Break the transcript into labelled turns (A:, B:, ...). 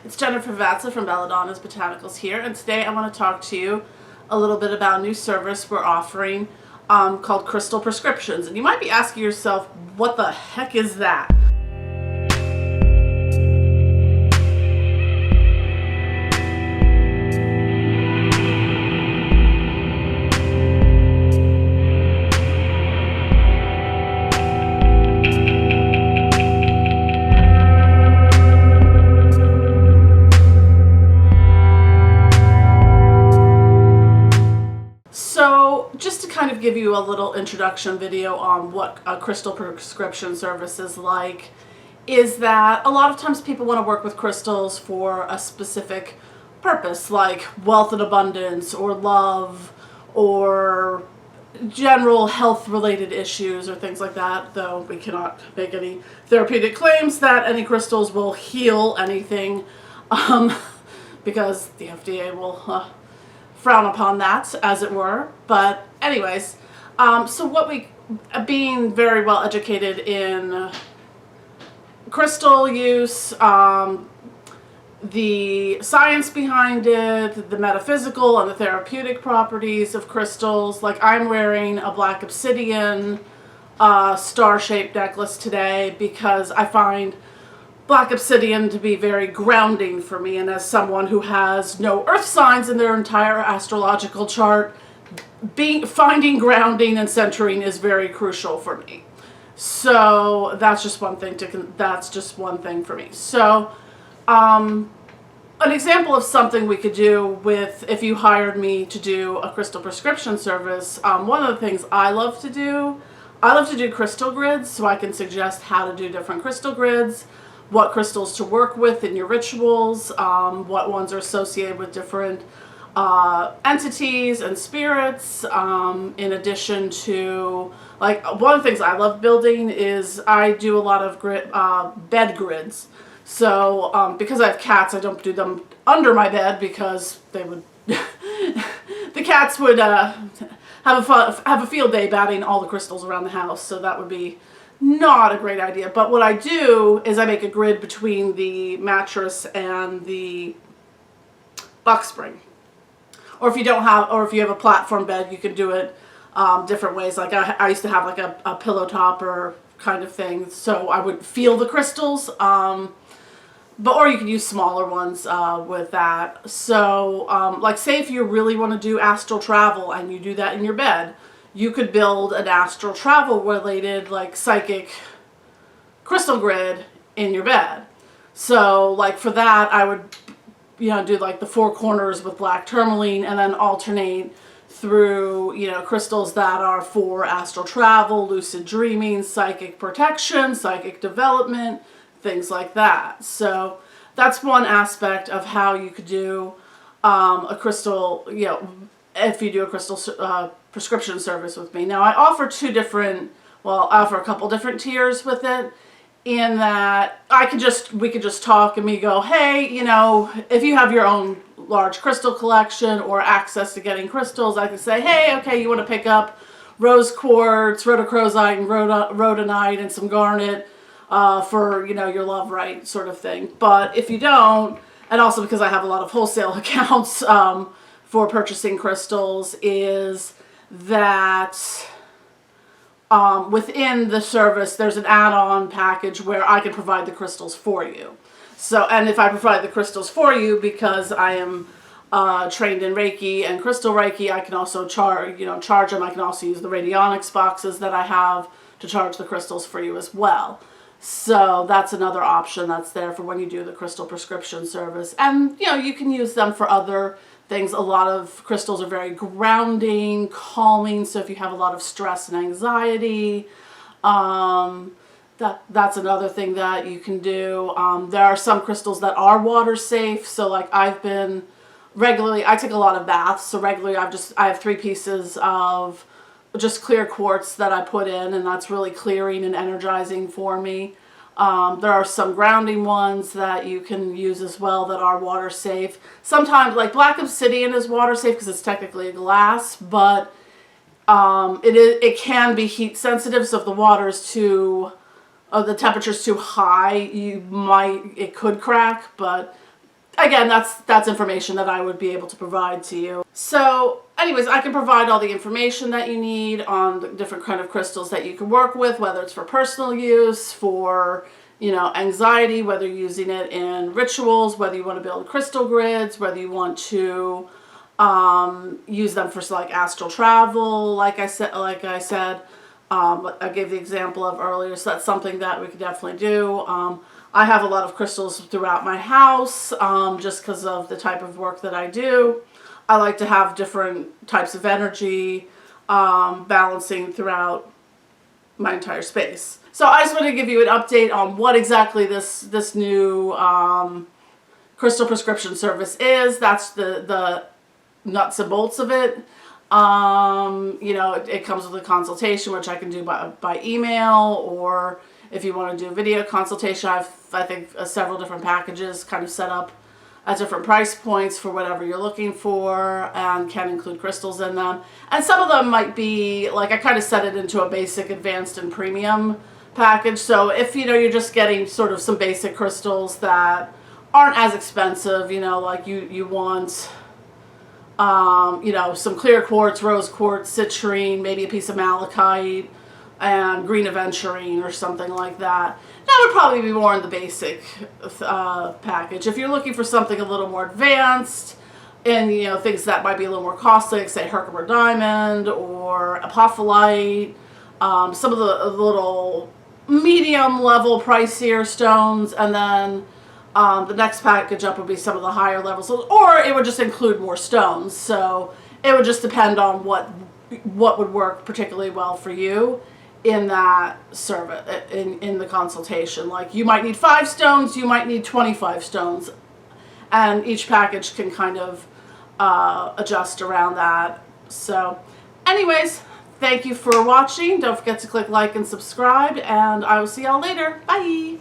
A: It's Jennifer Vatsa from Belladonna's Botanicals here, and today I want to talk to you a little bit about a new service we're offering called Crystal Prescriptions. And you might be asking yourself, what the heck is that? So just to kind of give you a little introduction video on what a crystal prescription service is like, is that a lot of times people want to work with crystals for a specific purpose, like wealth and abundance, or love, or general health related issues, or things like that, though we cannot make any therapeutic claims that any crystals will heal anything, because the FDA will frown upon that, as it were. But anyways, so what we, being very well educated in crystal use, the science behind it, the metaphysical and the therapeutic properties of crystals, like I'm wearing a black obsidian star-shaped necklace today because I find black obsidian to be very grounding for me, and as someone who has no earth signs in their entire astrological chart, finding grounding and centering is very crucial for me. So that's just one thing for me. So an example of something we could do with, if you hired me to do a crystal prescription service, one of the things I love to do crystal grids, so I can suggest how to do different crystal grids, what crystals to work with in your rituals, what ones are associated with different entities and spirits, in addition to, like, one of the things I love building is I do a lot of bed grids. So because I have cats, I don't do them under my bed because they would the cats would have a field day batting all the crystals around the house, so that would be not a great idea. But what I do is I make a grid between the mattress and the box spring. Or if you have a platform bed, you can do it different ways. Like I used to have like a pillow topper kind of thing, so I would feel the crystals. Or you could use smaller ones with that. So like, say if you really want to do astral travel and you do that in your bed, you could build an astral travel related, like, psychic crystal grid in your bed. So like for that, I would, do like the four corners with black tourmaline, and then alternate through, crystals that are for astral travel, lucid dreaming, psychic protection, psychic development, things like that. So that's one aspect of how you could do a crystal, if you do a crystal prescription service with me. Now I offer I offer a couple different tiers with it, in that we could just talk and me go, hey, if you have your own large crystal collection or access to getting crystals, I can say, hey, okay, you want to pick up rose quartz, rhodochrosite, and rhodonite, and some garnet for, your love right sort of thing. But if you don't, and also because I have a lot of wholesale accounts for purchasing crystals, is that within the service there's an add-on package where I can provide the crystals for you. So, and if I provide the crystals for you, because I am trained in Reiki and Crystal Reiki, I can also charge them. I can also use the radionics boxes that I have to charge the crystals for you as well. So that's another option that's there for when you do the crystal prescription service. And, you can use them for other things. A lot of crystals are very grounding, calming. So if you have a lot of stress and anxiety, that's another thing that you can do. There are some crystals that are water safe. So like I take a lot of baths. So regularly I have 3 pieces of just clear quartz that I put in, and that's really clearing and energizing for me. There are some grounding ones that you can use as well that are water safe. Sometimes, like black obsidian is water safe because it's technically a glass, but it can be heat sensitive. So if the water's the temperature's too high, it could crack. But again, that's information that I would be able to provide to you. So anyways, I can provide all the information that you need on the different kind of crystals that you can work with, whether it's for personal use, for, you know, anxiety, whether you're using it in rituals, whether you want to build crystal grids, whether you want to use them for like astral travel, like I said, I gave the example of earlier. So that's something that we could definitely do. I have a lot of crystals throughout my house, just because of the type of work that I do. I like to have different types of energy balancing throughout my entire space. So I just want to give you an update on what exactly this new crystal prescription service is. That's the nuts and bolts of it. You know, it comes with a consultation, which I can do by email, or if you want to do a video consultation, I think several different packages kind of set up at different price points for whatever you're looking for, and can include crystals in them. And some of them might be, like, I kind of set it into a basic, advanced, and premium package. So if, you know, you're just getting sort of some basic crystals that aren't as expensive, you know, like you want, you know, some clear quartz, rose quartz, citrine, maybe a piece of malachite, and green aventurine or something like that. That would probably be more in the basic package. If you're looking for something a little more advanced, and, you know, things that might be a little more costly, like say Herkimer diamond or apophyllite, some of the little medium level pricier stones, and then the next package up would be some of the higher levels, or it would just include more stones. So it would just depend on what would work particularly well for you in that service, in the consultation. Like, you might need 5 stones, you might need 25 stones, and each package can kind of adjust around that. So anyways, thank you for watching. Don't forget to click like and subscribe, and I will see y'all later. Bye.